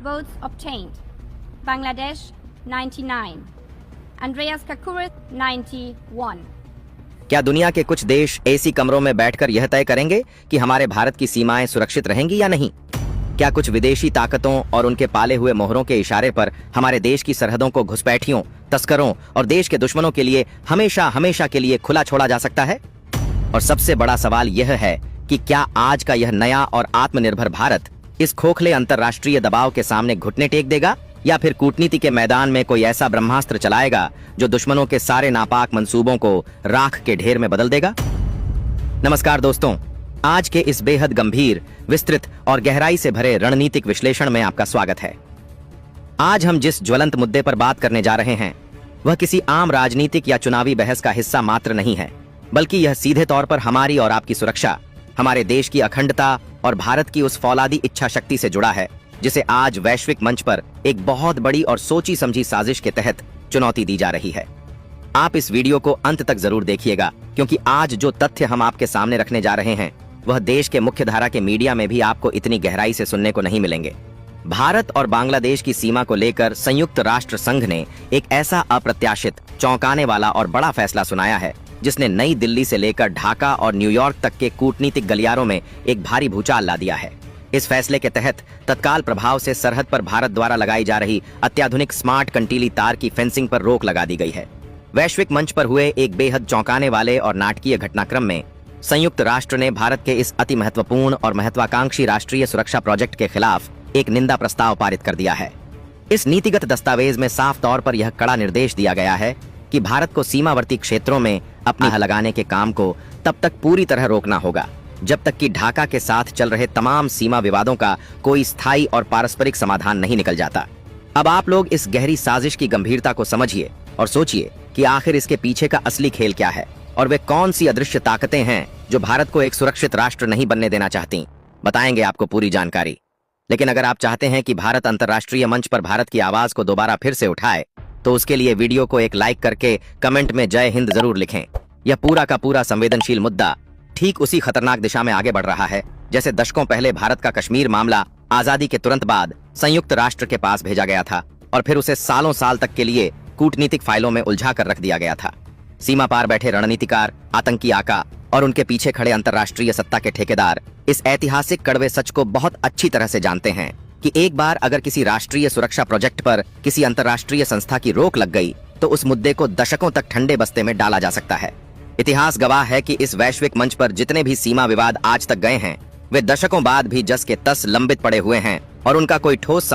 votes obtained. Bangladesh 99. Andreas Kakouris 91. क्या दुनिया के कुछ देश एसी कमरों में बैठकर यह तय करेंगे कि हमारे भारत की सीमाएं सुरक्षित रहेंगी या नहीं? क्या कुछ विदेशी ताकतों और उनके पाले हुए मोहरों के इशारे पर हमारे देश की सरहदों को घुसपैठियों, तस्करों और देश के दुश्मनों के लिए हमेशा हमेशा के लिए खुला छोड़ा जा सकता है? और सबसे बड़ा सवाल यह है कि क्या आज का यह नया और आत्मनिर्भर भारत इस खोखले अंतर्राष्ट्रीय दबाव के सामने घुटने टेक देगा, या फिर कूटनीति के मैदान में कोई ऐसा ब्रह्मास्त्र चलाएगा जो दुश्मनों के सारे नापाक मंसूबों को राख के ढेर में बदल देगा? नमस्कार दोस्तों, आज के इस बेहद गंभीर, विस्तृत और गहराई से भरे रणनीतिक विश्लेषण में आपका स्वागत है। आज हम जिस ज्वलंत मुद्दे पर बात करने जा रहे हैं वह किसी आम राजनीतिक या चुनावी बहस का हिस्सा मात्र नहीं है, बल्कि यह सीधे तौर पर हमारी और आपकी सुरक्षा, हमारे देश की अखंडता और भारत की उस फौलादी इच्छा शक्ति से जुड़ा है जिसे आज वैश्विक मंच पर एक बहुत बड़ी और सोची समझी साजिश के तहत चुनौती दी जा रही है। आप इस वीडियो को अंत तक जरूर देखिएगा, क्योंकि आज जो तथ्य हम आपके सामने रखने जा रहे हैं वह देश के मुख्य धारा के मीडिया में भी आपको इतनी गहराई से सुनने को नहीं मिलेंगे। भारत और बांग्लादेश की सीमा को लेकर संयुक्त राष्ट्र संघ ने एक ऐसा अप्रत्याशित, चौंकाने वाला और बड़ा फैसला सुनाया है जिसने नई दिल्ली से लेकर ढाका और न्यूयॉर्क तक के कूटनीतिक गलियारों में एक भारी भूचाल ला दिया है। इस फैसले के तहत तत्काल प्रभाव से सरहद पर भारत द्वारा लगाई जा रही अत्याधुनिक स्मार्ट कंटीली तार की फेंसिंग पर रोक लगा दी गई है। वैश्विक मंच पर हुए एक बेहद चौंकाने वाले और नाटकीय घटनाक्रम में संयुक्त राष्ट्र ने भारत के इस अति महत्वपूर्ण और महत्वाकांक्षी राष्ट्रीय सुरक्षा प्रोजेक्ट के खिलाफ एक निंदा प्रस्ताव पारित कर दिया है। इस नीतिगत दस्तावेज में साफ तौर पर यह कड़ा निर्देश दिया गया है कि भारत को सीमावर्ती क्षेत्रों में अपनी हद लगाने के काम को तब तक पूरी तरह रोकना होगा जब तक कि ढाका के साथ चल रहे तमाम सीमा विवादों का कोई स्थायी और पारस्परिक समाधान नहीं निकल जाता। अब आप लोग इस गहरी साजिश की गंभीरता को समझिए और सोचिए कि आखिर इसके पीछे का असली खेल क्या है और वे कौन सी अदृश्य ताकतें हैं जो भारत को एक सुरक्षित राष्ट्र नहीं बनने देना चाहती। बताएंगे आपको पूरी जानकारी। लेकिन अगर आप चाहते हैं कि भारत अंतर्राष्ट्रीय मंच पर भारत की आवाज को दोबारा फिर से उठाए, तो उसके लिए वीडियो को एक लाइक करके कमेंट में जय हिंद जरूर लिखें। यह पूरा का पूरा संवेदनशील मुद्दा ठीक उसी खतरनाक दिशा में आगे बढ़ रहा है जैसे दशकों पहले भारत का कश्मीर मामला आजादी के तुरंत बाद संयुक्त राष्ट्र के पास भेजा गया था और फिर उसे सालों साल तक के लिए कूटनीतिक फाइलों में उलझा कर रख दिया गया था। सीमा पार बैठे रणनीतिकार, आतंकी आका और उनके पीछे खड़े अंतर्राष्ट्रीय सत्ता के ठेकेदार इस ऐतिहासिक कड़वे सच को बहुत अच्छी तरह से जानते हैं कि एक बार अगर किसी राष्ट्रीय सुरक्षा प्रोजेक्ट पर किसी अंतर्राष्ट्रीय संस्था की रोक लग गई तो उस मुद्दे को दशकों तक ठंडे बस्ते में डाला जा सकता है। इतिहास गवाह है कि इस वैश्विक मंच पर जितने भी सीमा विवाद आज तक गए हैं वे दशकों बाद भी जस के तस लंबित पड़े हुए हैं और उनका कोई ठोस